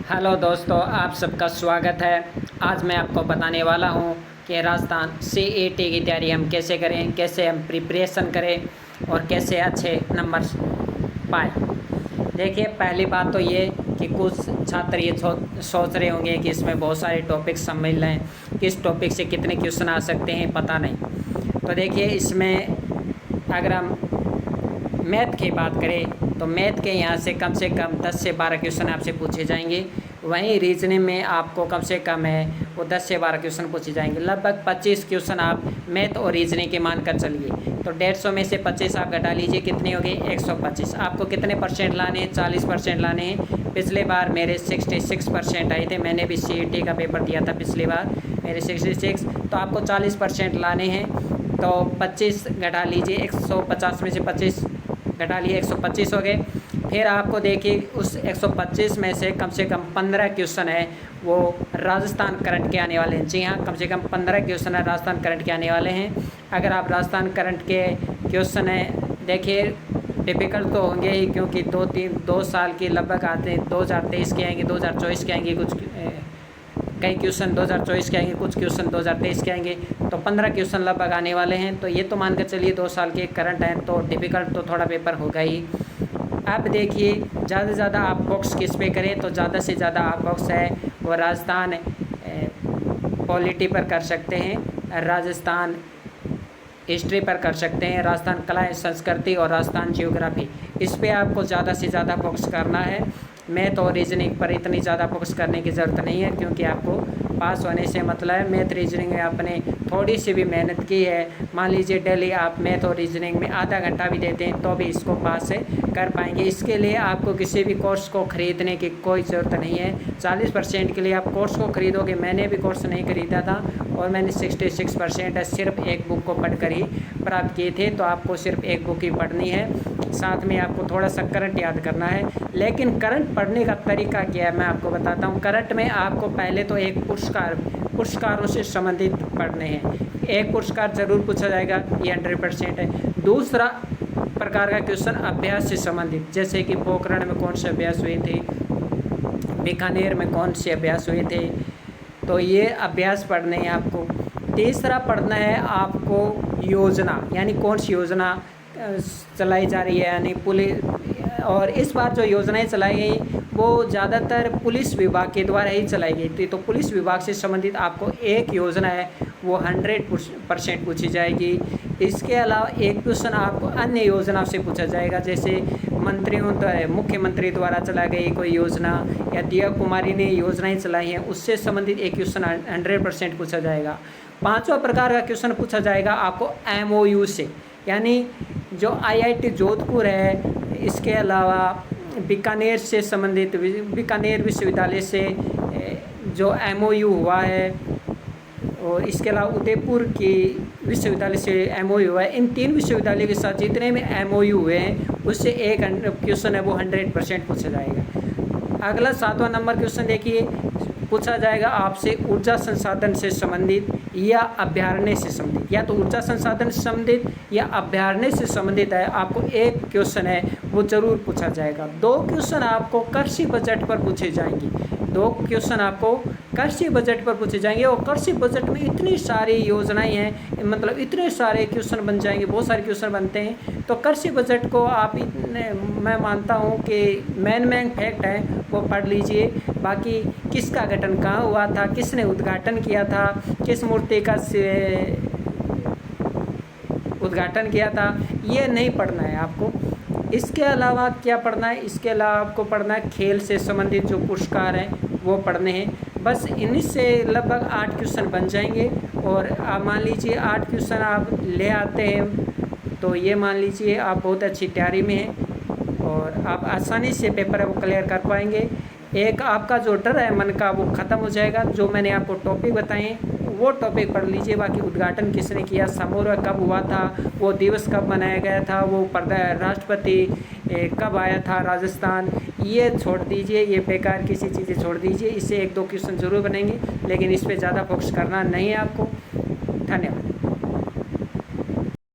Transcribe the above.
Hello दोस्तों, आप सबका स्वागत है। आज मैं आपको बताने वाला हूं कि राजस्थान सीईटी की तैयारी हम कैसे करें, कैसे हम प्रिपरेशन करें और कैसे अच्छे नंबर पाएँ। देखिए, पहली बात तो ये कि कुछ छात्र ये सोच रहे होंगे कि इसमें बहुत सारे टॉपिक सम्मिलित हैं, किस टॉपिक से कितने क्वेश्चन आ सकते हैं पता नहीं। तो देखिए, इसमें अगर हम मैथ की बात करें तो मैथ के यहाँ से कम 10 से 12 क्वेश्चन आपसे पूछे जाएंगे। वहीं रीजनिंग में आपको कम से कम है वो 10 से 12 क्वेश्चन पूछे जाएंगे। लगभग 25 क्वेश्चन आप मैथ और रीजनिंग के मान कर चलिए। तो 150 में से 25 आप घटा लीजिए, कितने हो गए 125। आपको कितने परसेंट लाने हैं, 40% लाने हैं। पिछले बार मेरे 66% आए थे, मैंने भी सीईटी का पेपर दिया था पिछली बार, मेरे 66। तो आपको 40% लाने हैं। तो 25 घटा लीजिए, 150 में से 25 घटा लिए 125 हो गए। फिर आपको देखिए उस 125 में से कम 15 क्वेश्चन है वो राजस्थान करंट के आने वाले हैं। जी हाँ, कम से कम 15 क्वेश्चन है राजस्थान करंट के आने वाले हैं। अगर आप राजस्थान करंट के क्वेश्चन है देखिए, डिफ़िकल्ट तो होंगे ही, क्योंकि 2 साल के लगभग आते हैं। 2023 के आएंगे, 2024 के आएंगे, कुछ कई क्वेश्चन 2024 के आएंगे, कुछ क्वेश्चन 2023 के आएंगे। तो 15 क्वेश्चन लगभग आने वाले हैं। तो ये तो मान कर चलिए 2 साल के करंट हैं, तो डिफ़िकल्ट तो थोड़ा पेपर होगा ही। अब देखिए, ज़्यादा से ज़्यादा आप फोकस किस पे करें, तो ज़्यादा से ज़्यादा आप फोकस है वो राजस्थान पॉलिटी पर कर सकते हैं, राजस्थान हिस्ट्री पर कर सकते हैं, राजस्थान कला एवं संस्कृति और राजस्थान जियोग्राफी। इस पे आपको ज़्यादा से ज़्यादा फोकस करना है। मैथ और रीजनिंग पर इतनी ज़्यादा फोकस करने की ज़रूरत नहीं है, क्योंकि आपको पास होने से मतलब है। मैथ रीजनिंग में आपने थोड़ी सी भी मेहनत की है, मान लीजिए डेली आप मैथ और रीजनिंग में आधा घंटा भी देते हैं, तो भी इसको पास से कर पाएंगे। इसके लिए आपको किसी भी कोर्स को ख़रीदने की कोई ज़रूरत नहीं है। 40% के लिए आप कोर्स को ख़रीदोगे। मैंने भी कोर्स नहीं ख़रीदा था और मैंने 66% सिर्फ एक बुक को पढ़कर ही प्राप्त किए थे। तो आपको सिर्फ एक बुक ही पढ़नी है, साथ में आपको थोड़ा सा करंट याद करना है। लेकिन करंट पढ़ने का तरीका क्या है मैं आपको बताता हूँ। करंट में आपको पहले तो एक पुरस्कारों से संबंधित पढ़ने हैं। एक पुरस्कार ज़रूर पूछा जाएगा, ये 100% है। दूसरा प्रकार का क्वेश्चन अभ्यास से संबंधित, जैसे कि पोखरण में कौन से अभ्यास हुए थे, बीकानेर में कौन से अभ्यास हुए थे, तो ये अभ्यास पढ़ने हैं आपको। तीसरा पढ़ना है आपको योजना, यानी कौन सी योजना चलाई जा रही है, यानी पुलिस। और इस बार जो योजनाएं चलाई गई वो ज़्यादातर पुलिस विभाग के द्वारा ही चलाई गई थी। तो पुलिस विभाग से संबंधित आपको एक योजना है वो 100% पूछी जाएगी। इसके अलावा एक क्वेश्चन आपको अन्य योजना से पूछा जाएगा, जैसे मुख्यमंत्री द्वारा चलाई गई कोई योजना या दिया कुमारी ने योजनाएं चलाई हैं, उससे संबंधित एक क्वेश्चन 100% पूछा जाएगा। पांचवा प्रकार का क्वेश्चन पूछा जाएगा आपको MOU से, यानी जो IIT जोधपुर है, इसके अलावा बीकानेर से संबंधित, बीकानेर विश्वविद्यालय से जो MOU हुआ है, और इसके अलावा उदयपुर की विश्वविद्यालय से MOU हुआ है। इन 3 विश्वविद्यालय के साथ जितने में MOU हुए हैं उससे एक क्वेश्चन है वो 100% पूछा जाएगा। अगला 7वां नंबर क्वेश्चन देखिए, पूछा जाएगा आपसे ऊर्जा संसाधन से संबंधित या अभ्यारण्य से संबंधित। या तो ऊर्जा संसाधन से संबंधित या अभ्यारण्य से संबंधित है, आपको एक क्वेश्चन है वो ज़रूर पूछा जाएगा। 2 क्वेश्चन आपको कृषि बजट पर पूछे जाएंगे। 2 क्वेश्चन आपको कृषि बजट पर पूछे जाएंगे। और कृषि बजट में इतनी सारी योजनाएं हैं, मतलब इतने सारे क्वेश्चन बन जाएंगे, बहुत सारे क्वेश्चन बनते हैं। तो कृषि बजट को आप मैं मानता हूँ कि मेन फैक्ट है वो पढ़ लीजिए। बाकी किसका गठन कहाँ हुआ था, किसने उद्घाटन किया था, किस मूर्ति का उद्घाटन किया था, ये नहीं पढ़ना है आपको। इसके अलावा क्या पढ़ना है, इसके अलावा आपको पढ़ना है खेल से संबंधित जो पुरस्कार हैं वो पढ़ने हैं। बस इन्हीं से लगभग 8 क्वेश्चन बन जाएंगे। और आप मान लीजिए 8 क्वेश्चन आप ले आते हैं तो ये मान लीजिए आप बहुत अच्छी तैयारी में हैं और आप आसानी से पेपर है वो क्लियर कर पाएंगे। एक आपका जो डर है मन का वो ख़त्म हो जाएगा। जो मैंने आपको टॉपिक बताए वो टॉपिक पढ़ लीजिए। बाकी उद्घाटन किसने किया, समारोह कब हुआ था, वो दिवस कब मनाया गया था, वो राष्ट्रपति कब आया था राजस्थान, ये छोड़ दीजिए, ये बेकार किसी चीज़ें छोड़ दीजिए। इससे 1-2 क्वेश्चन ज़रूर बनेंगे, लेकिन इस पर ज़्यादा फोकस करना नहीं है आपको। धन्यवाद।